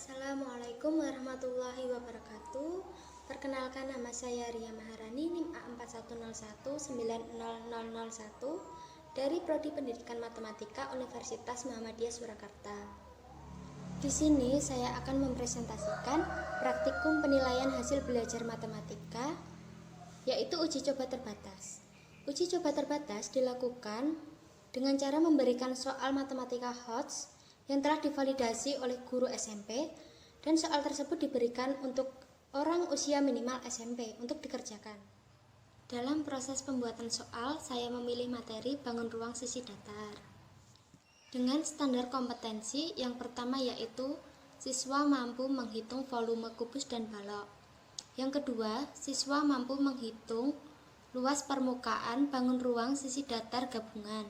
Assalamualaikum warahmatullahi wabarakatuh. Perkenalkan, nama saya Ria Maharani, NIM A41019001 dari Prodi Pendidikan Matematika Universitas Muhammadiyah Surakarta. Di sini saya akan mempresentasikan praktikum penilaian hasil belajar matematika, yaitu uji coba terbatas. Uji coba terbatas dilakukan dengan cara memberikan soal matematika HOTS yang telah divalidasi oleh guru SMP, dan soal tersebut diberikan untuk orang usia minimal SMP untuk dikerjakan. Dalam proses pembuatan soal, saya memilih materi bangun ruang sisi datar dengan standar kompetensi yang pertama, yaitu siswa mampu menghitung volume kubus dan balok. Yang kedua, siswa mampu menghitung luas permukaan bangun ruang sisi datar gabungan.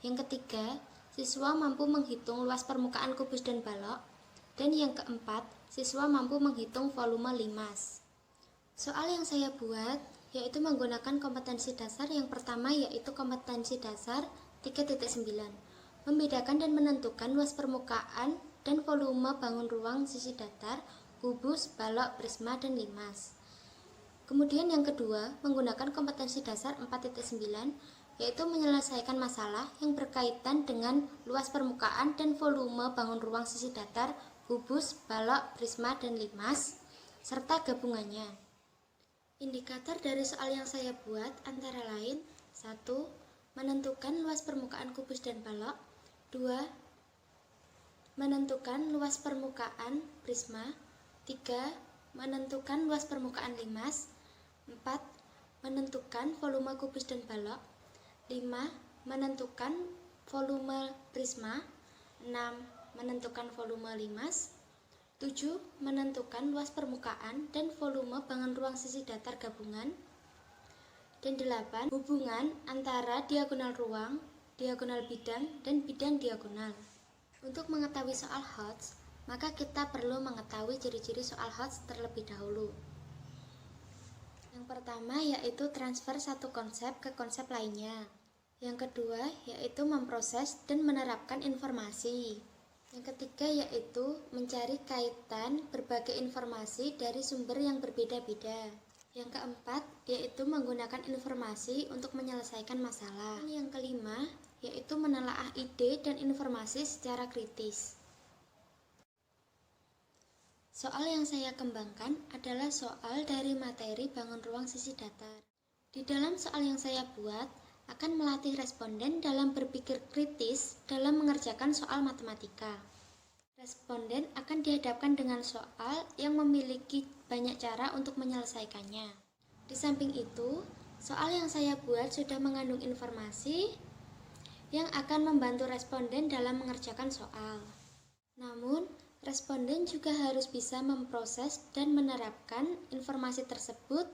Yang ketiga, siswa mampu menghitung luas permukaan kubus dan balok. Dan yang keempat, siswa mampu menghitung volume limas. Soal yang saya buat yaitu menggunakan kompetensi dasar. Yang pertama yaitu kompetensi dasar 3.9, membedakan dan menentukan luas permukaan dan volume bangun ruang sisi datar, kubus, balok, prisma, dan limas. Kemudian yang kedua, menggunakan kompetensi dasar 4.9, yaitu menyelesaikan masalah yang berkaitan dengan luas permukaan dan volume bangun ruang sisi datar, kubus, balok, prisma, dan limas, serta gabungannya. Indikator dari soal yang saya buat antara lain: 1. Menentukan luas permukaan kubus dan balok. 2. Menentukan luas permukaan prisma. 3. Menentukan luas permukaan limas. 4. Menentukan volume kubus dan balok. 5. Menentukan volume prisma. 6. Menentukan volume limas. 7. Menentukan luas permukaan dan volume bangun ruang sisi datar gabungan. Dan 8. Hubungan antara diagonal ruang, diagonal bidang, dan bidang diagonal. Untuk mengetahui soal HOTS, maka kita perlu mengetahui ciri-ciri soal HOTS terlebih dahulu. Yang pertama yaitu transfer satu konsep ke konsep lainnya. Yang kedua yaitu memproses dan menerapkan informasi. Yang ketiga yaitu mencari kaitan berbagai informasi dari sumber yang berbeda-beda. Yang keempat yaitu menggunakan informasi untuk menyelesaikan masalah. Dan yang kelima yaitu menelaah ide dan informasi secara kritis. Soal yang saya kembangkan adalah soal dari materi bangun ruang sisi datar. Di dalam soal yang saya buat akan melatih responden dalam berpikir kritis dalam mengerjakan soal matematika. Responden akan dihadapkan dengan soal yang memiliki banyak cara untuk menyelesaikannya. Di samping itu, soal yang saya buat sudah mengandung informasi yang akan membantu responden dalam mengerjakan soal. Namun, responden juga harus bisa memproses dan menerapkan informasi tersebut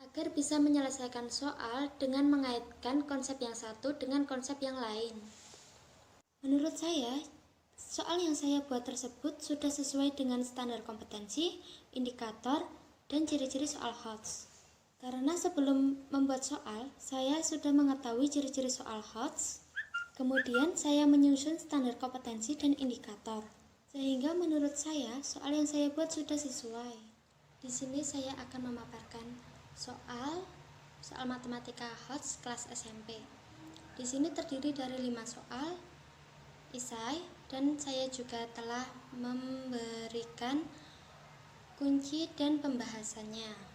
agar bisa menyelesaikan soal dengan mengaitkan konsep yang satu dengan konsep yang lain. Menurut saya, soal yang saya buat tersebut sudah sesuai dengan standar kompetensi, indikator, dan ciri-ciri soal HOTS. Karena sebelum membuat soal, saya sudah mengetahui ciri-ciri soal HOTS, kemudian saya menyusun standar kompetensi dan indikator. Sehingga menurut saya, soal yang saya buat sudah sesuai. Di sini saya akan memaparkan soal matematika HOTS kelas SMP. Di sini terdiri dari 5 soal isai, dan saya juga telah memberikan kunci dan pembahasannya.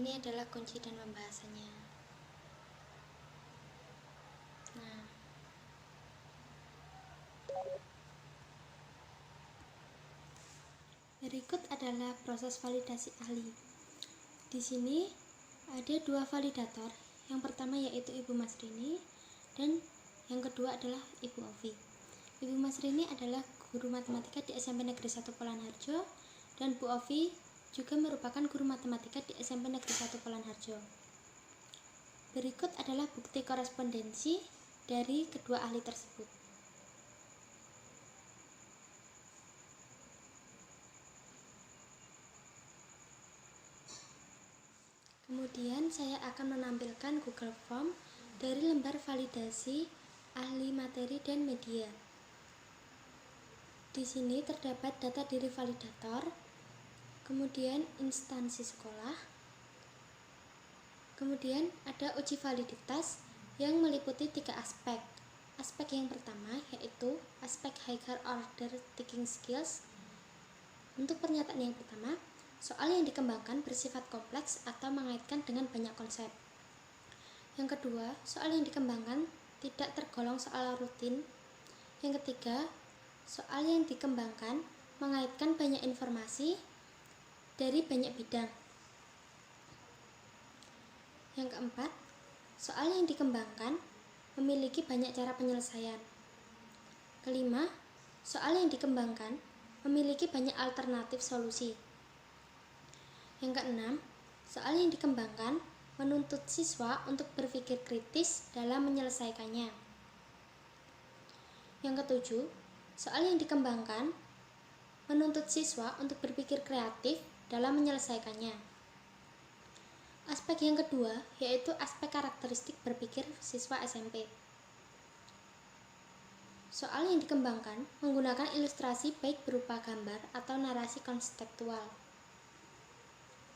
Ini adalah kunci dan pembahasannya. Nah, berikut adalah proses validasi ahli. Di sini ada 2 validator. Yang pertama yaitu Ibu Masrini, dan yang kedua adalah Ibu Ovi. Ibu Masrini adalah guru matematika di SMP Negeri 1 Polanharjo, dan Bu Ovi juga merupakan guru matematika di SMP Negeri 1 Polanharjo. Berikut adalah bukti korespondensi dari kedua ahli tersebut. Kemudian saya akan menampilkan Google Form dari lembar validasi ahli materi dan media. Di sini terdapat data diri validator, kemudian instansi sekolah, kemudian ada uji validitas yang meliputi 3 aspek. Aspek yang pertama yaitu aspek higher order thinking skills. Untuk pernyataan yang pertama, soal yang dikembangkan bersifat kompleks atau mengaitkan dengan banyak konsep. Yang kedua, soal yang dikembangkan tidak tergolong soal rutin. Yang ketiga, soal yang dikembangkan mengaitkan banyak informasi dari banyak bidang. Yang keempat, soal yang dikembangkan memiliki banyak cara penyelesaian. Kelima, soal yang dikembangkan memiliki banyak alternatif solusi. Yang keenam, soal yang dikembangkan menuntut siswa untuk berpikir kritis dalam menyelesaikannya. Yang ketujuh, soal yang dikembangkan menuntut siswa untuk berpikir kreatif dalam menyelesaikannya. Aspek yang kedua yaitu aspek karakteristik berpikir siswa SMP. Soal yang dikembangkan menggunakan ilustrasi baik berupa gambar atau narasi konseptual.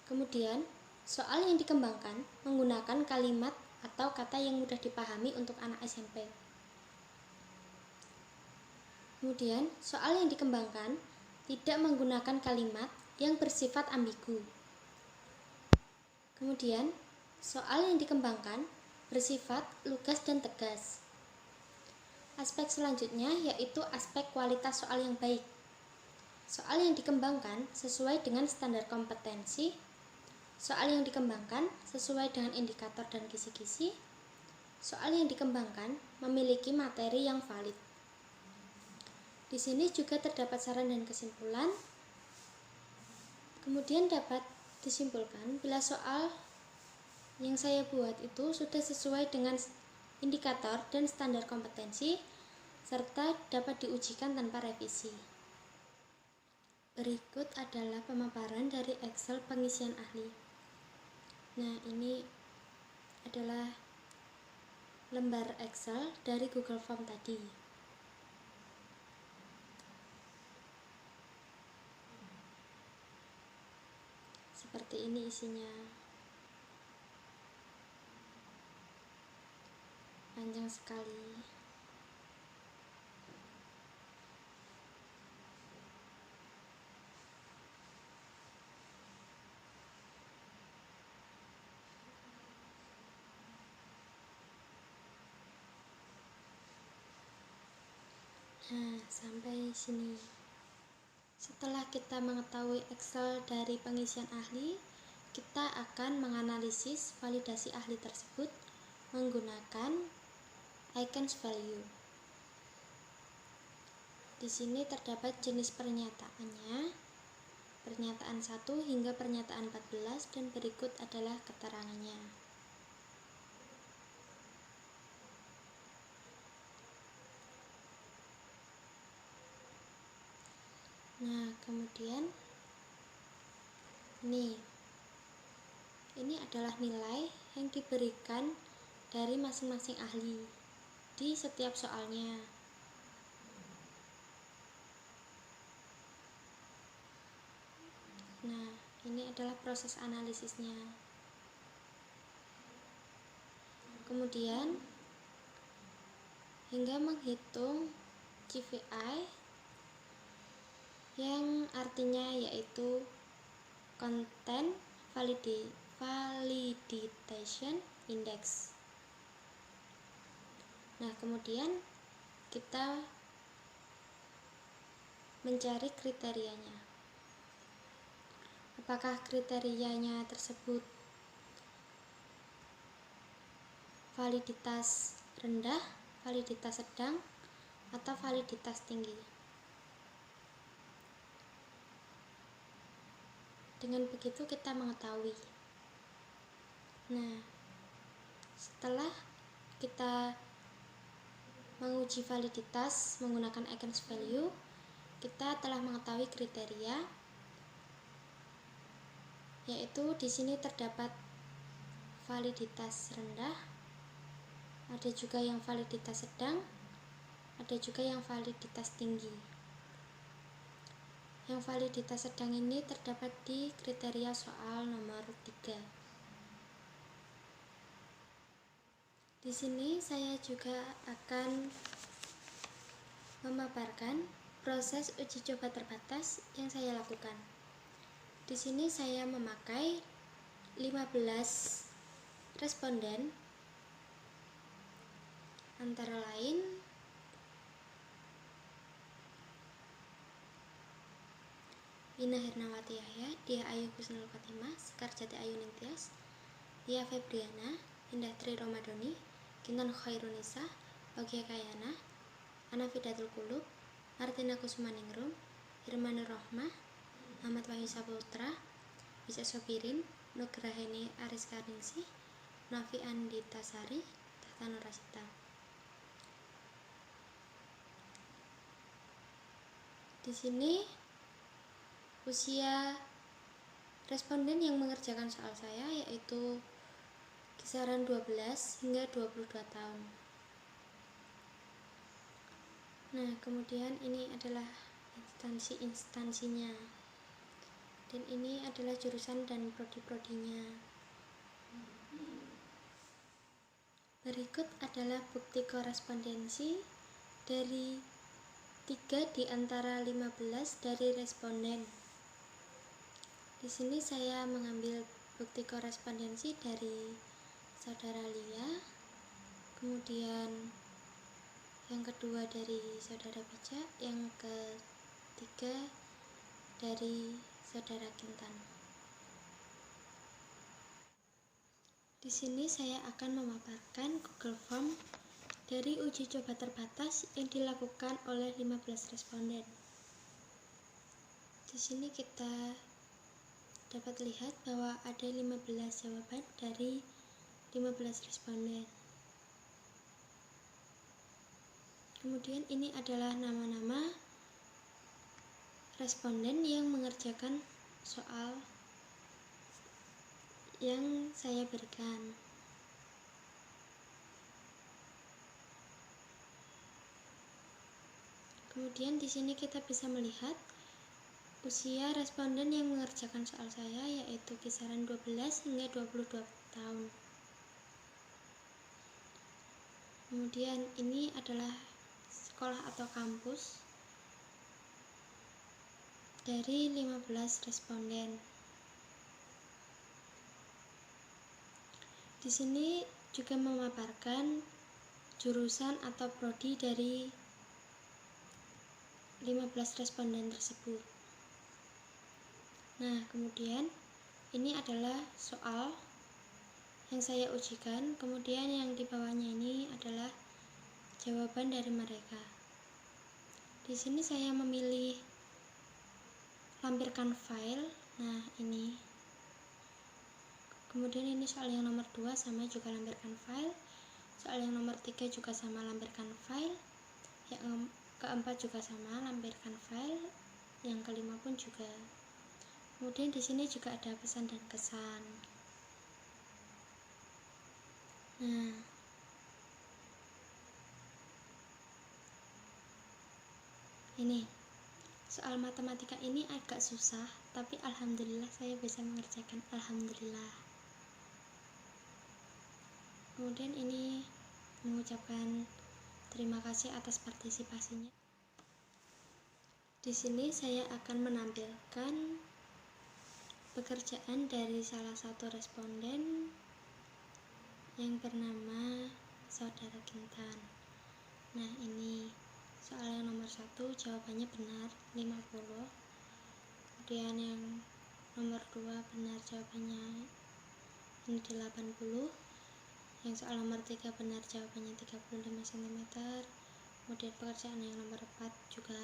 Kemudian, soal yang dikembangkan menggunakan kalimat atau kata yang mudah dipahami untuk anak SMP. Kemudian, soal yang dikembangkan tidak menggunakan kalimat yang bersifat ambigu. Kemudian, soal yang dikembangkan bersifat lugas dan tegas. Aspek selanjutnya yaitu aspek kualitas soal yang baik. Soal yang dikembangkan sesuai dengan standar kompetensi. Soal yang dikembangkan sesuai dengan indikator dan kisi-kisi. Soal yang dikembangkan memiliki materi yang valid. Di sini juga terdapat saran dan kesimpulan. Kemudian dapat disimpulkan bila soal yang saya buat itu sudah sesuai dengan indikator dan standar kompetensi serta dapat diujikan tanpa revisi. Berikut adalah pemaparan dari Excel pengisian ahli. Nah, ini adalah lembar Excel dari Google Form tadi. Seperti ini isinya. Panjang sekali. Nah, sampai sini. Setelah kita mengetahui Excel dari pengisian ahli, kita akan menganalisis validasi ahli tersebut menggunakan icons value. Di sini terdapat jenis pernyataannya, pernyataan 1 hingga pernyataan 14, dan berikut adalah keterangannya. Nah, kemudian ini adalah nilai yang diberikan dari masing-masing ahli di setiap soalnya. Nah, ini adalah proses analisisnya. Kemudian hingga menghitung CVI yang artinya yaitu Content Validation Index. Nah, kemudian kita mencari kriterianya. Apakah kriterianya tersebut validitas rendah, validitas sedang, atau validitas tinggi? Dengan begitu kita mengetahui. Nah, setelah kita menguji validitas menggunakan icons value, kita telah mengetahui kriteria, yaitu di sini terdapat validitas rendah, ada juga yang validitas sedang, ada juga yang validitas tinggi. Yang validitas sedang ini terdapat di kriteria soal nomor 3. Di sini saya juga akan memaparkan proses uji coba terbatas yang saya lakukan. Di sini saya memakai 15 responden, antara lain Ina Hernawati Yahya, Dia Ayu Husnul Khotimah, Sekar Jati Ayu Ningtyas, Lia Febriana, Indah Tri Romadoni, Kintan Khairunisa, Bagia Kayana, Ana Fidatul Qulub, Martina Kusmaningrum, Irmanur Rohmah, Ahmad Wahyu Saputra, Bisa Sobirin, Nugraheni Ariska Ningsih, Nafi Andita Sari, Tahta Nurasita. Di sini usia responden yang mengerjakan soal saya yaitu kisaran 12 hingga 22 tahun. Nah, kemudian ini adalah instansi-instansinya. Dan ini adalah jurusan dan prodi-prodinya. Berikut adalah bukti korespondensi dari 3 di antara 15 dari responden. Di sini saya mengambil bukti korespondensi dari saudara Lia, kemudian yang kedua dari saudara Bija, yang ketiga dari saudara Kintan. Di sini saya akan memaparkan Google Form dari uji coba terbatas yang dilakukan oleh 15 responden. Di sini kita dapat lihat bahwa ada 15 jawaban dari 15 responden. Kemudian ini adalah nama-nama responden yang mengerjakan soal yang saya berikan. Kemudian di sini kita bisa melihat usia responden yang mengerjakan soal saya yaitu kisaran 12 hingga 22 tahun. Kemudian ini adalah sekolah atau kampus dari 15 responden. Di sini juga memaparkan jurusan atau prodi dari 15 responden tersebut. Nah, kemudian ini adalah soal yang saya ujikan, kemudian yang di bawahnya ini adalah jawaban dari mereka. Di sini saya memilih lampirkan file. Nah, ini. Kemudian ini soal yang nomor 2 sama juga lampirkan file. Soal yang nomor 3 juga sama lampirkan file. Yang keempat juga sama lampirkan file. Yang kelima pun juga. Kemudian di sini juga ada pesan dan kesan. Nah, ini soal matematika ini agak susah, tapi alhamdulillah saya bisa mengerjakan. Alhamdulillah. Kemudian ini mengucapkan terima kasih atas partisipasinya. Di sini saya akan menampilkan pekerjaan dari salah satu responden yang bernama saudara Kintan. Nah, ini soal yang nomor 1 jawabannya benar 50. Kemudian yang nomor 2 benar jawabannya ini 80. Yang soal nomor 3 benar jawabannya 35 cm. Kemudian pekerjaan yang nomor 4 juga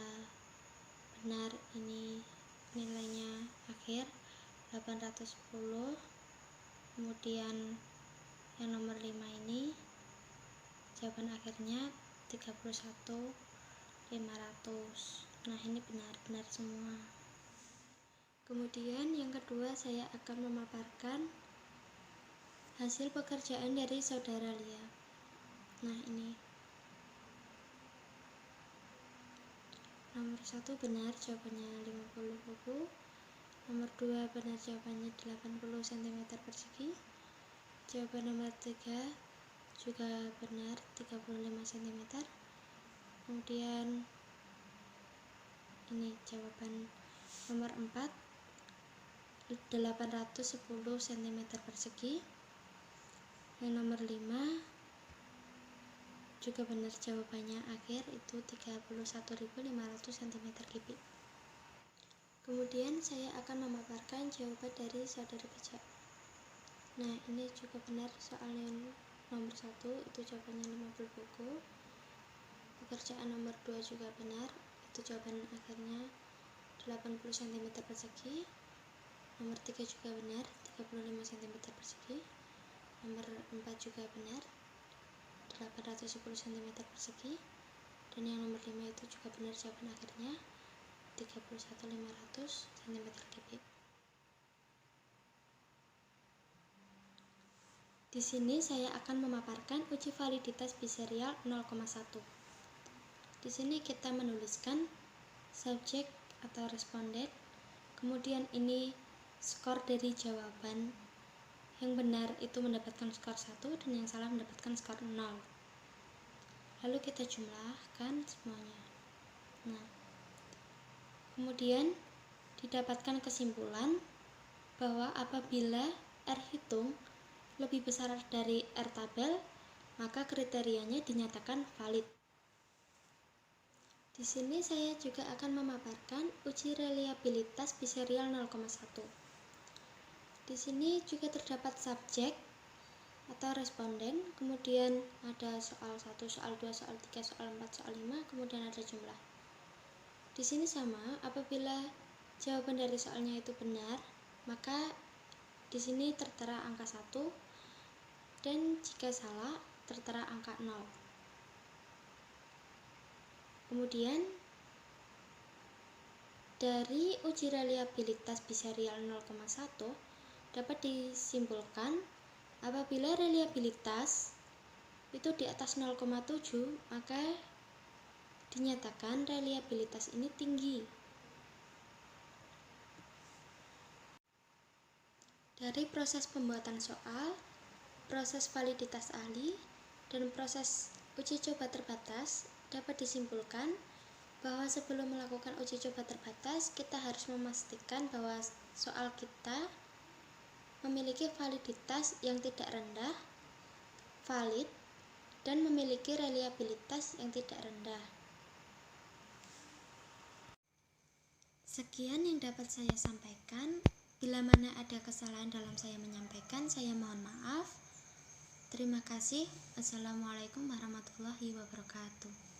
benar, ini nilainya akhir 810. Kemudian yang nomor 5 ini jawaban akhirnya 31.500. Nah, ini benar-benar semua. Kemudian yang kedua saya akan memaparkan hasil pekerjaan dari saudara Lia. Nah, ini nomor 1 benar, jawabannya 50 buku. Nomor 2 benar, jawabannya 80 cm persegi. Jawaban nomor 3 juga benar, 35 cm. Kemudian ini jawaban nomor 4, 810 cm persegi. Yang nomor 5 juga benar, jawabannya akhir, itu 31.500 cm3. Kemudian saya akan memaparkan jawaban dari saudara Beja. Nah, ini juga benar, soalnya nomor 1 itu jawabannya 50 buku. Pekerjaan nomor 2 juga benar, itu jawaban akhirnya 80 cm persegi. Nomor 3 juga benar, 35 cm persegi. Nomor 4 juga benar, 810 cm persegi. Dan yang nomor 5 itu juga benar, jawaban akhirnya 31.500 cm3. Di sini saya akan memaparkan uji validitas biserial 0,1. Di sini kita menuliskan subjek atau responden, kemudian ini skor dari jawaban. Yang benar itu mendapatkan skor 1 dan yang salah mendapatkan skor 0. Lalu kita jumlahkan semuanya. Nah, kemudian didapatkan kesimpulan bahwa apabila R hitung lebih besar dari R tabel, maka kriterianya dinyatakan valid. Di sini saya juga akan memaparkan uji reliabilitas biserial 0,1. Di sini juga terdapat subjek atau responden, kemudian ada soal 1, soal 2, soal 3, soal 4, soal 5, kemudian ada jumlah. Di sini sama, apabila jawaban dari soalnya itu benar, maka di sini tertera angka 1, dan jika salah tertera angka 0. Kemudian dari uji reliabilitas biserial 0,1 dapat disimpulkan apabila reliabilitas itu di atas 0,7, maka dinyatakan reliabilitas ini tinggi. Dari proses pembuatan soal, proses validitas ahli, dan proses uji coba terbatas dapat disimpulkan bahwa sebelum melakukan uji coba terbatas, kita harus memastikan bahwa soal kita memiliki validitas yang tidak rendah, valid, dan memiliki reliabilitas yang tidak rendah. Sekian yang dapat saya sampaikan. Bila mana ada kesalahan dalam saya menyampaikan, saya mohon maaf. Terima kasih. Assalamualaikum warahmatullahi wabarakatuh.